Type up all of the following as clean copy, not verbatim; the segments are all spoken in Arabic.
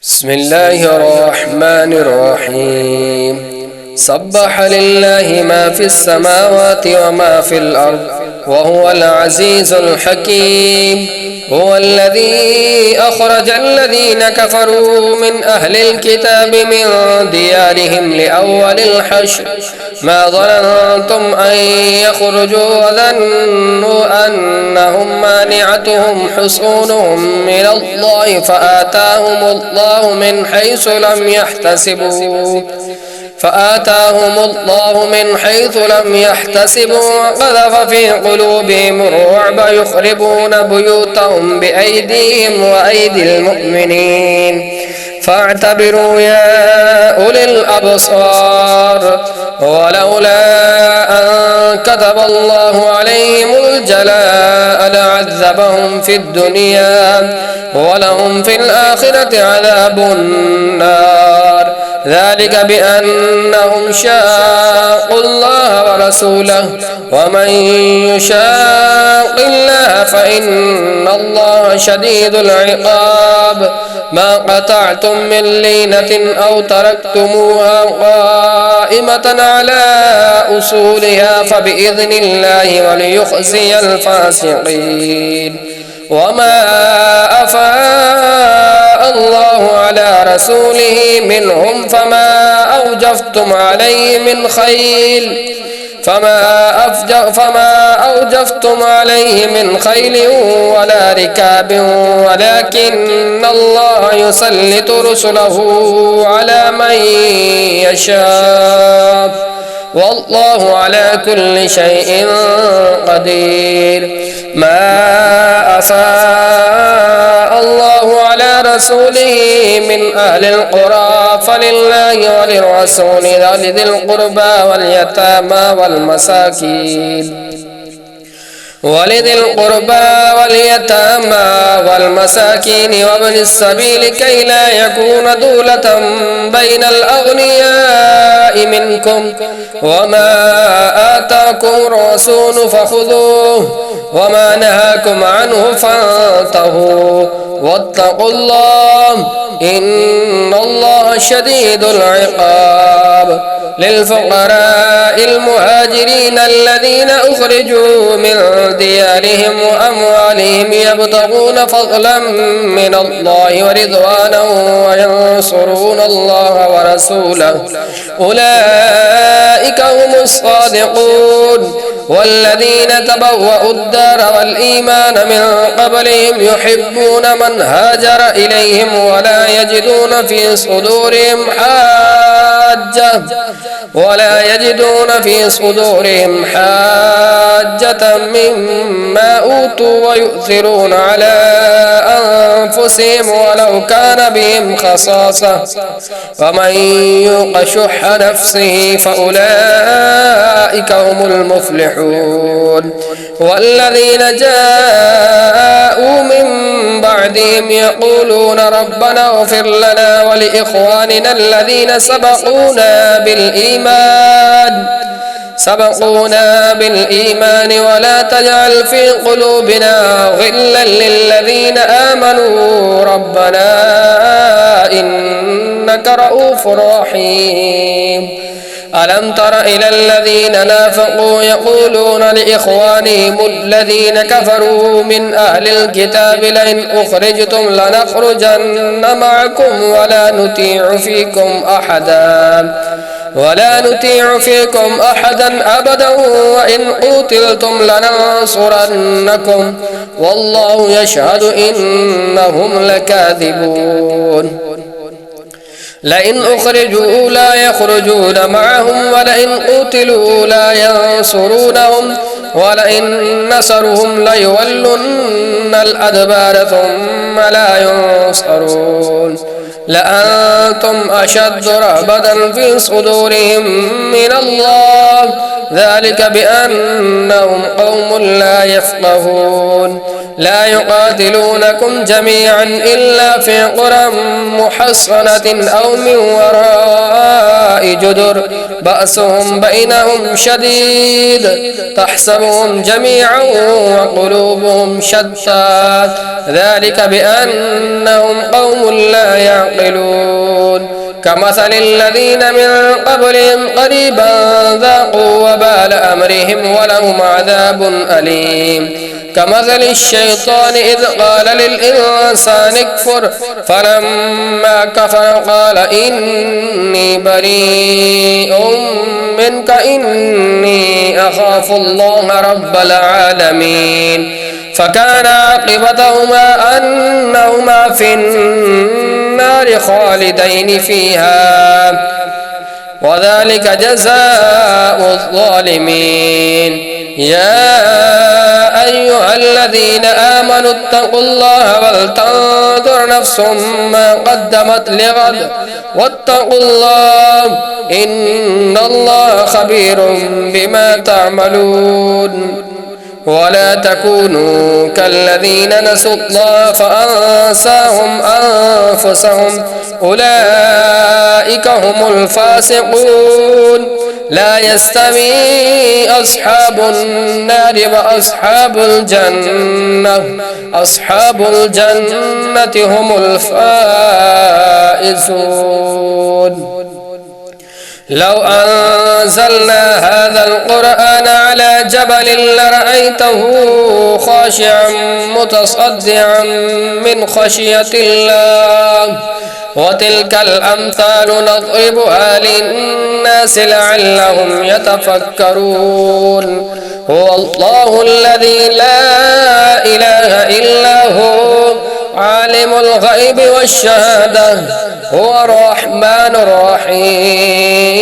بسم الله الرحمن الرحيم. سبح لله ما في السماوات وما في الأرض وهو العزيز الحكيم. هو الذي أخرج الذين كفروا من أهل الكتاب من ديارهم لأول الحشر ما ظننتم أن يخرجوا وظنوا أنهم مانعتهم حصونهم من الله فآتاهم الله من حيث لم يحتسبوا وقذف في قلوبهم الرعب يخربون بيوتهم بأيديهم وأيدي المؤمنين فاعتبروا يا أولي الأبصار. ولولا أن كتب الله عليهم الجلاء لعذبهم في الدنيا ولهم في الآخرة عذاب النار ذلك بأنهم شاقوا الله ورسوله ومن يشاق الله فإن الله شديد العقاب. ما قطعتم من لينة أو تركتموها قائمة على أصولها فبإذن الله وليخزي الفاسقين. وما أفاء الله على رسوله منهم فما أوجفتم عليه من خيل ولا ركاب ولكن الله يسلط رسله على من يشاء والله على كل شيء قدير. ما أفاء الله على رسوله من أهل القرى فلله وللرسول ولذي القربى واليتامى والمساكين وابن السبيل كي لا يكون دولة بين الأغنياء منكم. وما آتاكم الرسول فخذوه وما نهاكم عنه فانتهوا واتقوا الله إن الله شديد العقاب. للفقراء المهاجرين الذين أخرجوا من ديارهم وأموالهم يبتغون فضلا من الله ورضوانا وينصرون الله ورسوله أولئك هم الصادقون. والذين تبوأوا الدار والإيمان من قبلهم يحبون من هاجر إليهم ولا يجدون في صدورهم حاجة مما أوتوا ويؤثرون على أنفسهم ولو كان بهم خصاصة ومن يوق شح نفسه فأولئك هم المفلحون. والذين جاءوا من بعدهم يقولون ربنا اغفر لنا ولإخواننا الذين سبقونا بالإيمان ولا تجعل في قلوبنا غلا للذين آمنوا ربنا إنك رؤوف رحيم. ألم تر إلى الذين نافقوا يقولون لإخوانهم الذين كفروا من أهل الكتاب لئن أخرجتم لنخرجن معكم ولا نطيع فيكم أحدا أبدا وإن قتلتم لننصرنكم والله يشهد إنهم لكاذبون. لئن أخرجوا لا يخرجون معهم ولئن قتلوا لا ينصرونهم ولئن نصرهم ليولن الأدبار ثم لا ينصرون. لأنتم أشد رهبة في صدورهم من الله ذلك بأنهم قوم لا يفقهون لا يقاتلونكم جميعا إلا في قرى محصنة أو من وراء جدر بأسهم بينهم شديد تحسبهم جميعا وقلوبهم شتى ذلك بأنهم قوم لا يعقلون كمثل الذين من قبلهم قريبا ذاقوا وبال أمرهم ولهم عذاب أليم كمثل الشيطان إذ قال للإنسان اكفر فلما كفر قال إني بريء منك إني أخاف الله رب العالمين فكان عاقبتهما أنهما في النار خالدين فيها وذلك جزاء الظالمين يا أيها الذين آمنوا اتقوا الله ولتنظر نفس ما قدمت لغد واتقوا الله إن الله خبير بما تعملون ولا تكونوا كالذين نسوا الله فأنساهم أنفسهم أولئك هم الفاسقون لا يستوي أصحاب النار وأصحاب الجنة هم الفائزون لو أنزلنا هذا القرآن على جبل لرأيته خاشعا متصدعا من خشية الله وتلك الأمثال نضربها للناس لعلهم يتفكرون هو الله الذي لا إله إلا هو عالم الغيب والشهادة هو الرحمن الرحيم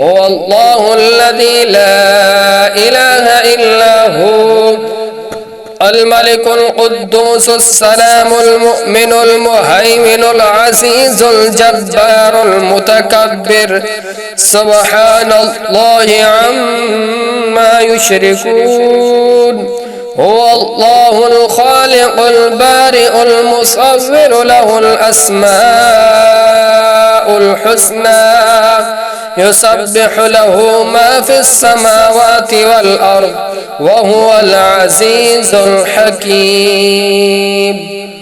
هو الله الذي لا إله إلا هو الملك القدوس السلام المؤمن المهيمن العزيز الجبار المتكبر سبحان الله عما يشركون هو الله الخالق البارئ المصور له الأسماء الحسنى يسبح له ما في السماوات والأرض وهو العزيز الحكيم